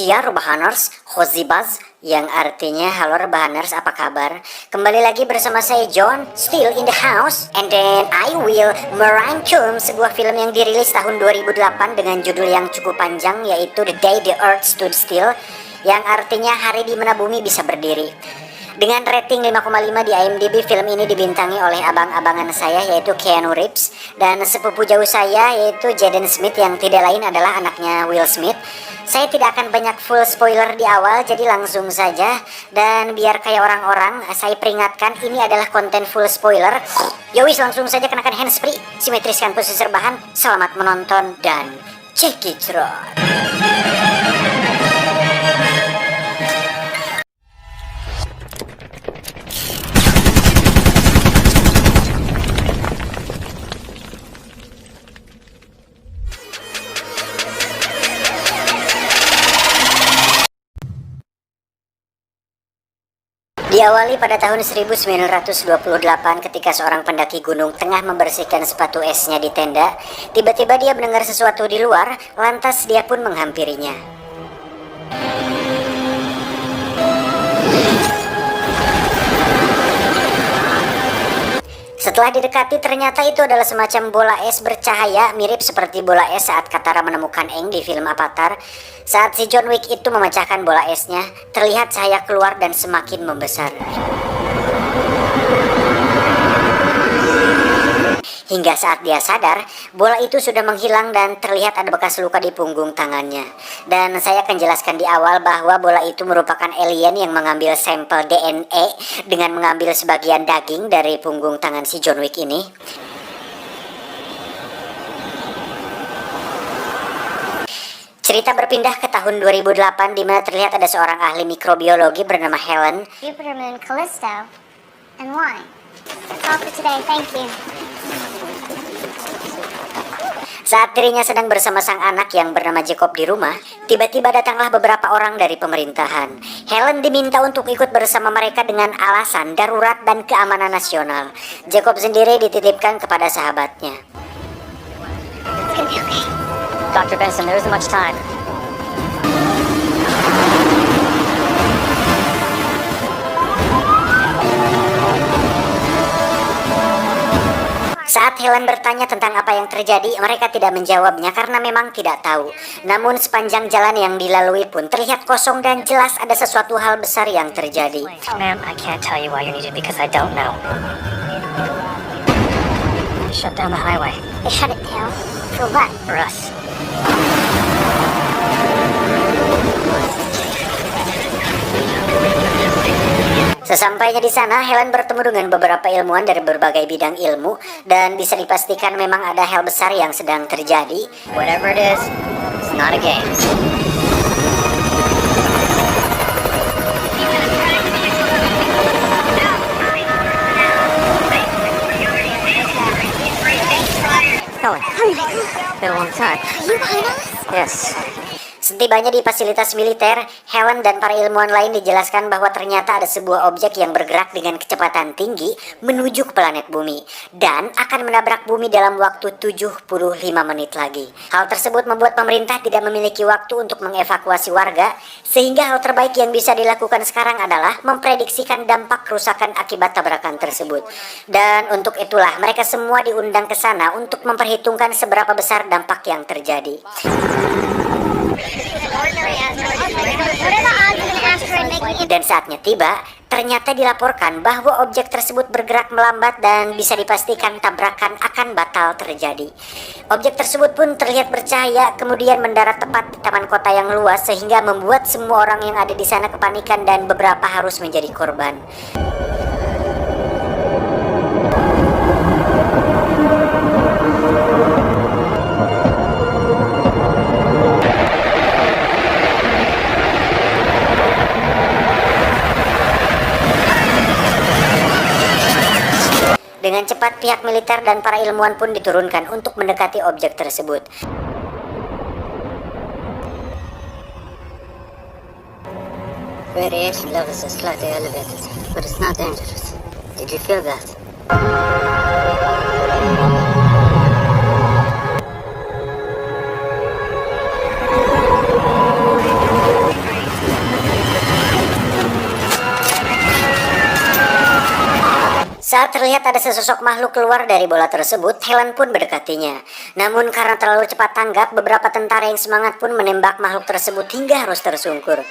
Ya Rebahaners, Hozibaz, yang artinya halo Rebahaners, apa kabar? Kembali lagi bersama saya John, still in the house. And then I will merangkum sebuah film yang dirilis tahun 2008 dengan judul yang cukup panjang, yaitu The Day the Earth Stood Still, yang artinya hari di mana bumi bisa berdiri. Dengan rating 5,5 di IMDb, film ini dibintangi oleh abang-abangan saya, yaitu Keanu Reeves, dan sepupu jauh saya, yaitu Jaden Smith, yang tidak lain adalah anaknya Will Smith. Saya tidak akan banyak full spoiler di awal, jadi langsung saja. Dan biar kayak orang-orang, saya peringatkan ini adalah konten full spoiler. Yowis, langsung saja kenakan handsfree, simetriskan posisi rebahan. Selamat menonton dan check it out. Diawali pada tahun 1928 ketika seorang pendaki gunung tengah membersihkan sepatu esnya di tenda. Tiba-tiba dia mendengar sesuatu di luar, lantas dia pun menghampirinya. Setelah didekati, ternyata itu adalah semacam bola es bercahaya, mirip seperti bola es saat Katara menemukan Aang di film Avatar. Saat si John Wick itu memecahkan bola esnya, terlihat cahaya keluar dan semakin membesar. Hingga saat dia sadar, bola itu sudah menghilang dan terlihat ada bekas luka di punggung tangannya. Dan saya akan jelaskan di awal bahwa bola itu merupakan alien yang mengambil sampel DNA dengan mengambil sebagian daging dari punggung tangan si John Wick ini. Cerita berpindah ke tahun 2008 di mana terlihat ada seorang ahli mikrobiologi bernama Helen. Jupiter, Moon, Callisto, and why? That's all for today. Thank you. Saat dirinya sedang bersama sang anak yang bernama Jacob di rumah, tiba-tiba datanglah beberapa orang dari pemerintahan. Helen diminta untuk ikut bersama mereka dengan alasan darurat dan keamanan nasional. Jacob sendiri dititipkan kepada sahabatnya. It's gonna be okay. Dr. Benson, there isn't much time. Saat Helen bertanya tentang apa yang terjadi, mereka tidak menjawabnya karena memang tidak tahu. Namun sepanjang jalan yang dilalui pun terlihat kosong dan jelas ada sesuatu hal besar yang terjadi. Ma'am, I can't tell you why you're needed because I don't know. Shut down the highway. They shut it down. For what? For us. Sesampainya di sana, Helen bertemu dengan beberapa ilmuwan dari berbagai bidang ilmu dan bisa dipastikan memang ada hal besar yang sedang terjadi. Whatever it is, it's not a game. Helen, been a long time. Are you behind us? Yes. Setibanya di fasilitas militer, Helen dan para ilmuwan lain dijelaskan bahwa ternyata ada sebuah objek yang bergerak dengan kecepatan tinggi menuju ke planet bumi dan akan menabrak bumi dalam waktu 75 menit lagi. Hal tersebut membuat pemerintah tidak memiliki waktu untuk mengevakuasi warga, sehingga hal terbaik yang bisa dilakukan sekarang adalah memprediksikan dampak kerusakan akibat tabrakan tersebut. Dan untuk itulah mereka semua diundang ke sana untuk memperhitungkan seberapa besar dampak yang terjadi. Dan saatnya tiba, ternyata dilaporkan bahwa objek tersebut bergerak melambat dan bisa dipastikan tabrakan akan batal terjadi. Objek tersebut pun terlihat bercahaya, kemudian mendarat tepat di taman kota yang luas sehingga membuat semua orang yang ada di sana kepanikan dan beberapa harus menjadi korban. Dengan cepat pihak militer dan para ilmuwan pun diturunkan untuk mendekati objek tersebut. Radiation levels are slightly elevated, but it's not dangerous. Did you feel that? Saat terlihat ada sesosok makhluk keluar dari bola tersebut, Helen pun mendekatinya. Namun karena terlalu cepat tanggap, beberapa tentara yang semangat pun menembak makhluk tersebut hingga harus tersungkur.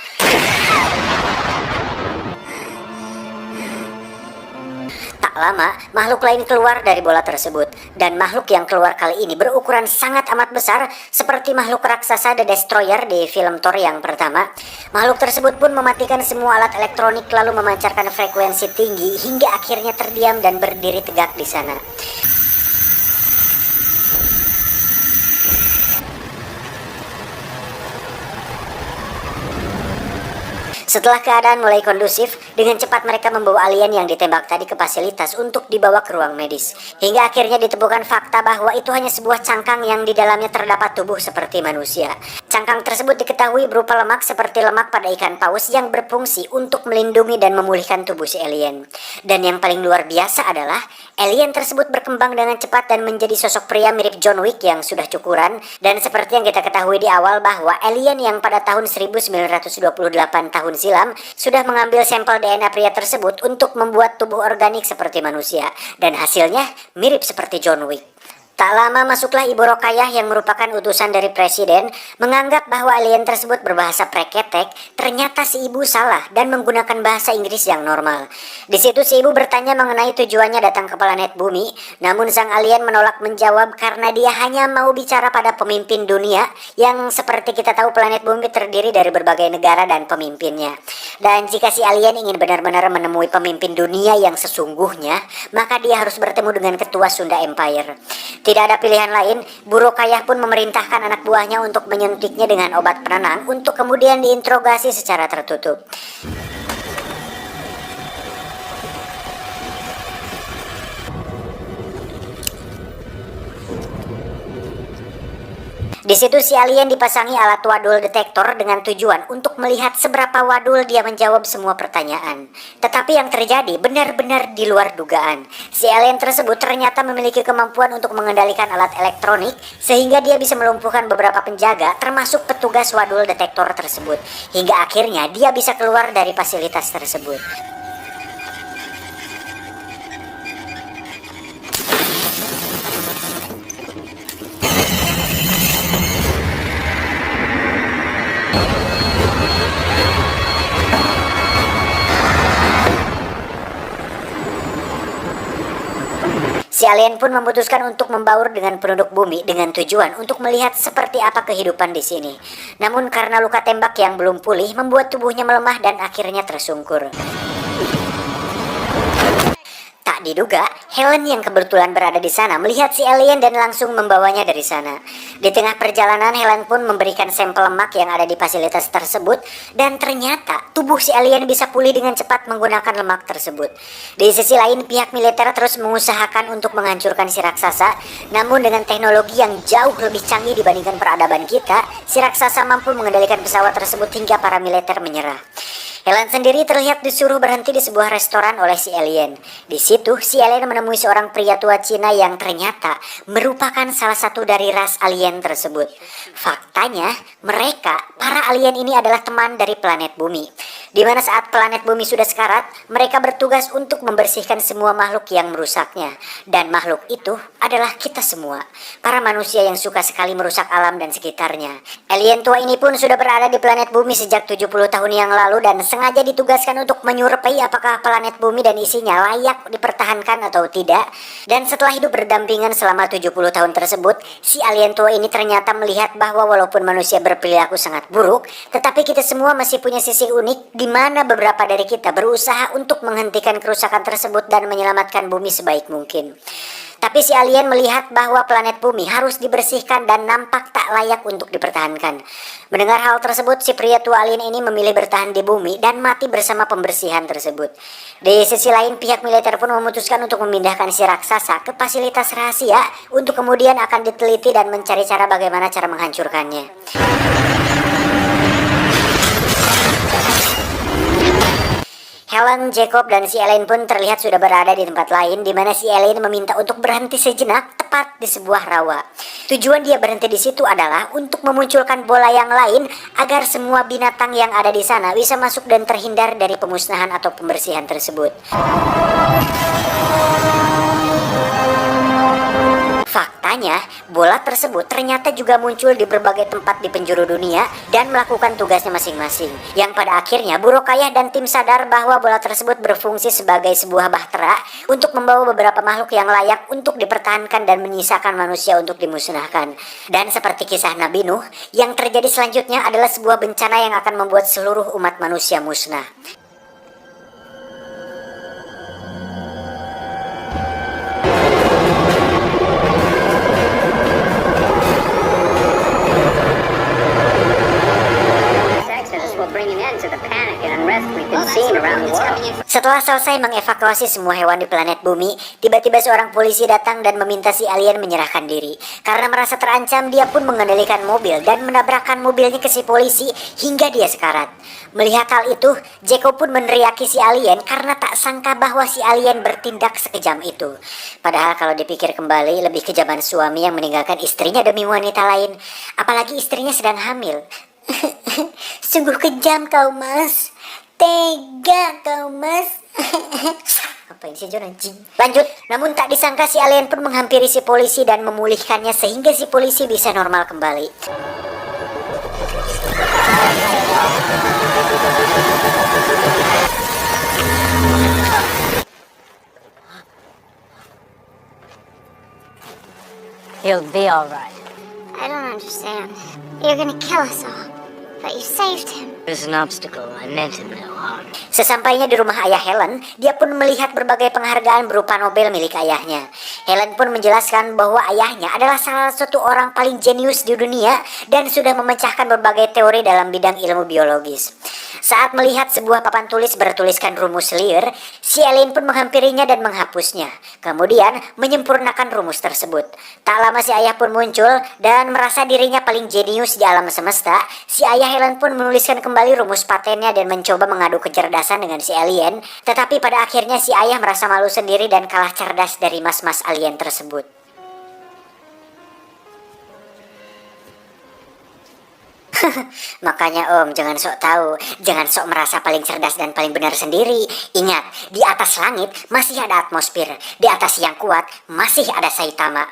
Tak lama, makhluk lain keluar dari bola tersebut, dan makhluk yang keluar kali ini berukuran sangat amat besar, seperti makhluk raksasa The Destroyer di film Thor yang pertama. Makhluk tersebut pun mematikan semua alat elektronik lalu memancarkan frekuensi tinggi hingga akhirnya terdiam dan berdiri tegak di sana. Setelah keadaan mulai kondusif, dengan cepat mereka membawa alien yang ditembak tadi ke fasilitas untuk dibawa ke ruang medis. Hingga akhirnya ditemukan fakta bahwa itu hanya sebuah cangkang yang di dalamnya terdapat tubuh seperti manusia. Cangkang tersebut diketahui berupa lemak seperti lemak pada ikan paus yang berfungsi untuk melindungi dan memulihkan tubuh si alien. Dan yang paling luar biasa adalah alien tersebut berkembang dengan cepat dan menjadi sosok pria mirip John Wick yang sudah cukuran. Dan seperti yang kita ketahui di awal bahwa alien yang pada tahun 1928 tahun silam sudah mengambil sampel DNA pria tersebut untuk membuat tubuh organik seperti manusia, dan hasilnya mirip seperti John Wick. Tak lama masuklah Ibu Rokayah yang merupakan utusan dari presiden, menganggap bahwa alien tersebut berbahasa preketek. Ternyata si ibu salah dan menggunakan bahasa Inggris yang normal. Di situ si ibu bertanya mengenai tujuannya datang ke planet bumi, namun sang alien menolak menjawab karena dia hanya mau bicara pada pemimpin dunia, yang seperti kita tahu planet bumi terdiri dari berbagai negara dan pemimpinnya. Dan jika si alien ingin benar-benar menemui pemimpin dunia yang sesungguhnya, maka dia harus bertemu dengan ketua Sunda Empire. Tidak ada pilihan lain, Bu Rokayah pun memerintahkan anak buahnya untuk menyuntiknya dengan obat penenang untuk kemudian diinterogasi secara tertutup. Di situ si alien dipasangi alat wadul detektor dengan tujuan untuk melihat seberapa wadul dia menjawab semua pertanyaan. Tetapi yang terjadi benar-benar di luar dugaan. Si alien tersebut ternyata memiliki kemampuan untuk mengendalikan alat elektronik sehingga dia bisa melumpuhkan beberapa penjaga termasuk petugas wadul detektor tersebut. Hingga akhirnya dia bisa keluar dari fasilitas tersebut. Si alien pun memutuskan untuk membaur dengan penduduk bumi dengan tujuan untuk melihat seperti apa kehidupan di sini. Namun karena luka tembak yang belum pulih membuat tubuhnya melemah dan akhirnya tersungkur. Tak diduga, Helen yang kebetulan berada di sana melihat si alien dan langsung membawanya dari sana. Di tengah perjalanan, Helen pun memberikan sampel lemak yang ada di fasilitas tersebut, dan ternyata tubuh si alien bisa pulih dengan cepat menggunakan lemak tersebut. Di sisi lain, pihak militer terus mengusahakan untuk menghancurkan si raksasa, namun dengan teknologi yang jauh lebih canggih dibandingkan peradaban kita, si raksasa mampu mengendalikan pesawat tersebut hingga para militer menyerah. Helen sendiri terlihat disuruh berhenti di sebuah restoran oleh si alien. Di situ, si alien menemui seorang pria tua Cina yang ternyata merupakan salah satu dari ras alien tersebut. Faktanya, mereka, para alien ini adalah teman dari planet bumi. Di mana saat planet bumi sudah sekarat, mereka bertugas untuk membersihkan semua makhluk yang merusaknya. Dan makhluk itu adalah kita semua, para manusia yang suka sekali merusak alam dan sekitarnya. Alien tua ini pun sudah berada di planet bumi sejak 70 tahun yang lalu dan sengaja ditugaskan untuk menyurupai apakah planet bumi dan isinya layak dipertahankan atau tidak. Dan setelah hidup berdampingan selama 70 tahun tersebut, si alien tua ini ternyata melihat bahwa walaupun manusia berperilaku sangat buruk, tetapi kita semua masih punya sisi unik di mana beberapa dari kita berusaha untuk menghentikan kerusakan tersebut dan menyelamatkan bumi sebaik mungkin. Tapi si alien melihat bahwa planet bumi harus dibersihkan dan nampak tak layak untuk dipertahankan. Mendengar hal tersebut, si pria tua alien ini memilih bertahan di bumi dan mati bersama pembersihan tersebut. Di sisi lain, pihak militer pun memutuskan untuk memindahkan si raksasa ke fasilitas rahasia untuk kemudian akan diteliti dan mencari cara bagaimana cara menghancurkannya. Helen, Jacob, dan si alien pun terlihat sudah berada di tempat lain di mana si alien meminta untuk berhenti sejenak tepat di sebuah rawa. Tujuan dia berhenti di situ adalah untuk memunculkan bola yang lain agar semua binatang yang ada di sana bisa masuk dan terhindar dari pemusnahan atau pembersihan tersebut. Faktanya, bola tersebut ternyata juga muncul di berbagai tempat di penjuru dunia dan melakukan tugasnya masing-masing. Yang pada akhirnya Burokayah dan tim sadar bahwa bola tersebut berfungsi sebagai sebuah bahtera untuk membawa beberapa makhluk yang layak untuk dipertahankan dan menyisakan manusia untuk dimusnahkan. Dan seperti kisah Nabi Nuh, yang terjadi selanjutnya adalah sebuah bencana yang akan membuat seluruh umat manusia musnah. Setelah selesai mengevakuasi semua hewan di planet bumi, tiba-tiba seorang polisi datang dan meminta si alien menyerahkan diri. Karena merasa terancam, dia pun mengendalikan mobil dan menabrakkan mobilnya ke si polisi hingga dia sekarat. Melihat hal itu, Jeko pun meneriaki si alien karena tak sangka bahwa si alien bertindak sekejam itu. Padahal kalau dipikir kembali, lebih kejaman suami yang meninggalkan istrinya demi wanita lain. Apalagi istrinya sedang hamil. Sungguh kejam kau, Mas. Tega kau, Mas. Apain sih John anjing? Lanjut, namun tak disangka si alien pun menghampiri si polisi dan memulihkannya sehingga si polisi bisa normal kembali. He'll be all right. I don't understand. You're gonna kill us all, but you saved him. There's an obstacle. I meant him no harm. Sesampainya di rumah ayah Helen, dia pun melihat berbagai penghargaan berupa Nobel milik ayahnya. Helen pun menjelaskan bahwa ayahnya adalah salah satu orang paling jenius di dunia dan sudah memecahkan berbagai teori dalam bidang ilmu biologis. Saat melihat sebuah papan tulis bertuliskan rumus liar, si alien pun menghampirinya dan menghapusnya. Kemudian menyempurnakan rumus tersebut. Tak lama si ayah pun muncul dan merasa dirinya paling jenius di alam semesta. Si ayah Helen pun menuliskan kembali rumus patennya dan mencoba mengadu kecerdasan dengan si alien. Tetapi pada akhirnya si ayah merasa malu sendiri dan kalah cerdas dari mas-mas alien tersebut. Makanya Om, jangan sok tahu, jangan sok merasa paling cerdas dan paling benar sendiri. Ingat, di atas langit masih ada atmosfer, di atas yang kuat masih ada Saitama.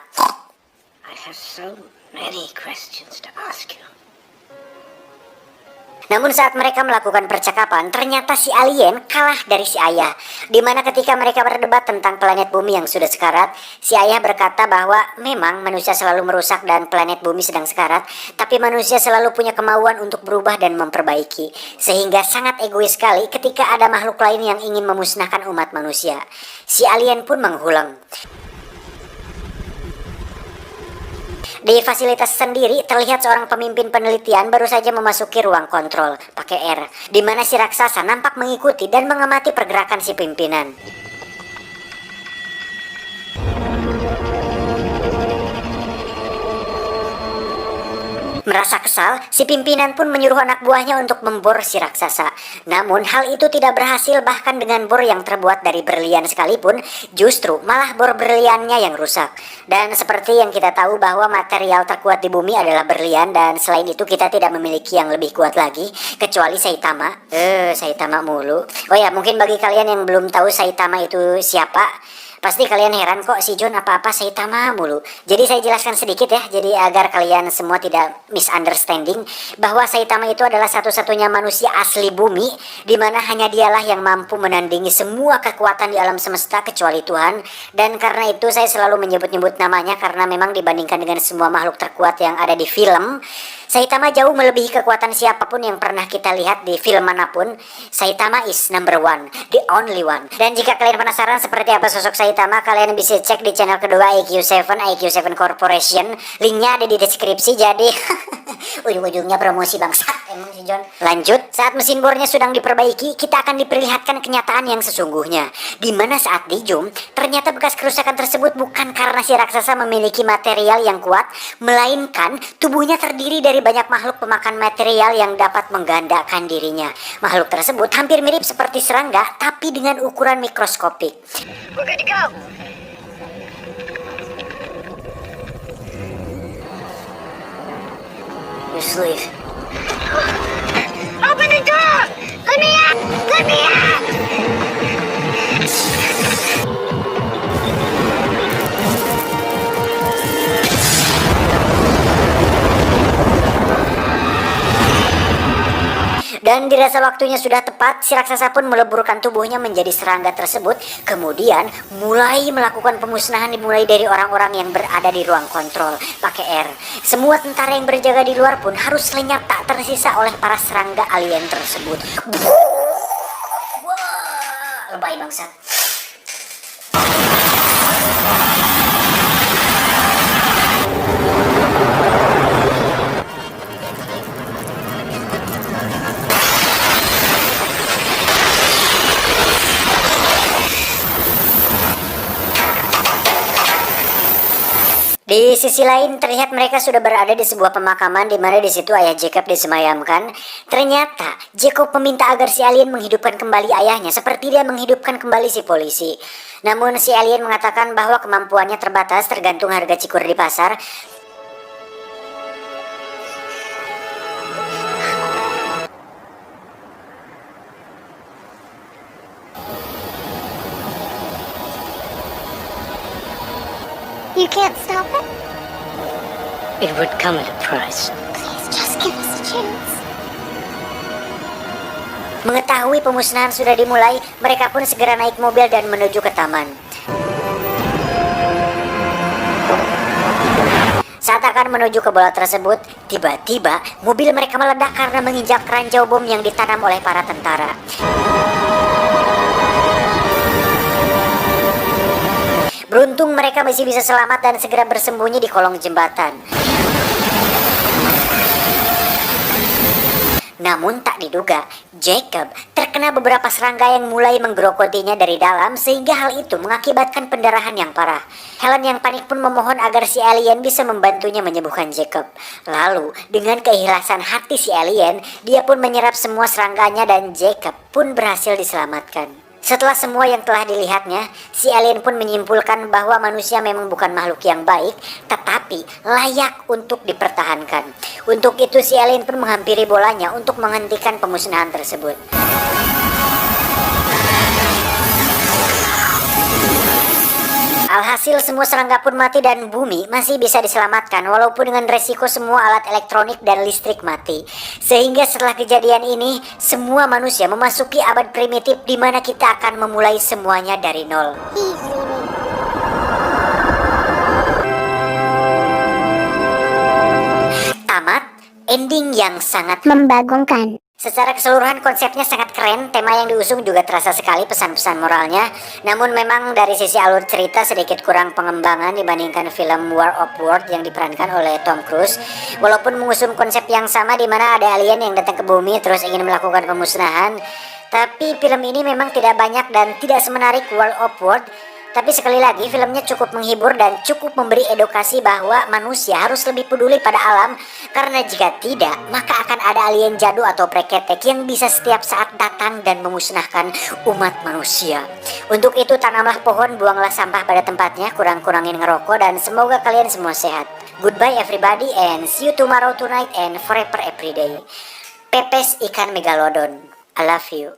I have so many questions to ask you. Namun saat mereka melakukan percakapan, ternyata si alien kalah dari si ayah. Dimana ketika mereka berdebat tentang planet bumi yang sudah sekarat, si ayah berkata bahwa memang manusia selalu merusak dan planet bumi sedang sekarat, tapi manusia selalu punya kemauan untuk berubah dan memperbaiki. Sehingga sangat egois sekali ketika ada makhluk lain yang ingin memusnahkan umat manusia. Si alien pun menghulang. Di fasilitas sendiri terlihat seorang pemimpin penelitian baru saja memasuki ruang kontrol pakai R, di mana si raksasa nampak mengikuti dan mengamati pergerakan si pimpinan. Merasa kesal, si pimpinan pun menyuruh anak buahnya untuk membor si raksasa. Namun hal itu tidak berhasil, bahkan dengan bor yang terbuat dari berlian sekalipun, justru malah bor berliannya yang rusak. Dan seperti yang kita tahu bahwa material terkuat di bumi adalah berlian, dan selain itu kita tidak memiliki yang lebih kuat lagi, kecuali Saitama. Saitama mulu. Oh ya, mungkin bagi kalian yang belum tahu Saitama itu siapa, pasti kalian heran kok si John apa-apa Saitama mulu. Jadi saya jelaskan sedikit ya, jadi agar kalian semua tidak misunderstanding bahwa Saitama itu adalah satu-satunya manusia asli bumi, dimana hanya dialah yang mampu menandingi semua kekuatan di alam semesta kecuali Tuhan. Dan karena itu saya selalu menyebut-nyebut namanya karena memang dibandingkan dengan semua makhluk terkuat yang ada di film, Saitama jauh melebihi kekuatan siapapun yang pernah kita lihat di film manapun. Saitama is number one, the only one. Dan jika kalian penasaran seperti apa sosok Saitama, kalian bisa cek di channel kedua IQ7 Corporation. Linknya ada di deskripsi. Jadi ujung-ujungnya promosi bangsat emang si John. Lanjut, saat mesin bornya sedang diperbaiki, kita akan diperlihatkan kenyataan yang sesungguhnya. Dimana saat di zoom, ternyata bekas kerusakan tersebut bukan karena si raksasa memiliki material yang kuat, melainkan tubuhnya terdiri dari banyak makhluk pemakan material yang dapat menggandakan dirinya. Makhluk tersebut hampir mirip seperti serangga, tapi dengan ukuran mikroskopik. We're good to go. You sleep. Open the door! Let me out! Let me out! Dan dirasa waktunya sudah tepat, si raksasa pun meleburkan tubuhnya menjadi serangga tersebut, kemudian mulai melakukan pemusnahan dimulai dari orang-orang yang berada di ruang kontrol pakai R. Semua tentara yang berjaga di luar pun harus lenyap tak tersisa oleh para serangga alien tersebut. Wah, lebay bangsat. Di sisi lain terlihat mereka sudah berada di sebuah pemakaman di mana di situ ayah Jacob disemayamkan. Ternyata Jacob meminta agar si alien menghidupkan kembali ayahnya seperti dia menghidupkan kembali si polisi. Namun si alien mengatakan bahwa kemampuannya terbatas tergantung harga cikur di pasar. You can't stop it? It would come at a price. Please, just give us a chance. Mengetahui pemusnahan sudah dimulai, mereka pun segera naik mobil dan menuju ke taman. Saat akan menuju ke bola tersebut, tiba-tiba mobil mereka meledak karena menginjak ranjau bom yang ditanam oleh para tentara. Beruntung mereka masih bisa selamat dan segera bersembunyi di kolong jembatan. Namun tak diduga, Jacob terkena beberapa serangga yang mulai menggerokotinya dari dalam sehingga hal itu mengakibatkan pendarahan yang parah. Helen yang panik pun memohon agar si alien bisa membantunya menyembuhkan Jacob. Lalu, dengan keikhlasan hati si alien, dia pun menyerap semua serangganya dan Jacob pun berhasil diselamatkan. Setelah semua yang telah dilihatnya, si alien pun menyimpulkan bahwa manusia memang bukan makhluk yang baik, tetapi layak untuk dipertahankan. Untuk itu si alien pun menghampiri bolanya untuk menghentikan pemusnahan tersebut. Alhasil semua serangga pun mati dan bumi masih bisa diselamatkan walaupun dengan resiko semua alat elektronik dan listrik mati. Sehingga setelah kejadian ini, semua manusia memasuki abad primitif di mana kita akan memulai semuanya dari nol. He's leaving. Tamat, ending yang sangat Membagongkan. Secara keseluruhan konsepnya sangat keren, tema yang diusung juga terasa sekali pesan-pesan moralnya. Namun memang dari sisi alur cerita sedikit kurang pengembangan dibandingkan film War of Worlds yang diperankan oleh Tom Cruise. Walaupun mengusung konsep yang sama di mana ada alien yang datang ke bumi terus ingin melakukan pemusnahan, tapi film ini memang tidak banyak dan tidak semenarik War of Worlds. Tapi sekali lagi filmnya cukup menghibur dan cukup memberi edukasi bahwa manusia harus lebih peduli pada alam, karena jika tidak maka akan ada alien jadu atau preketek yang bisa setiap saat datang dan memusnahkan umat manusia. Untuk itu tanamlah pohon, buanglah sampah pada tempatnya, kurang-kurangin ngerokok, dan semoga kalian semua sehat. Goodbye everybody and see you tomorrow, tonight, and forever everyday. Pepes ikan megalodon. I love you.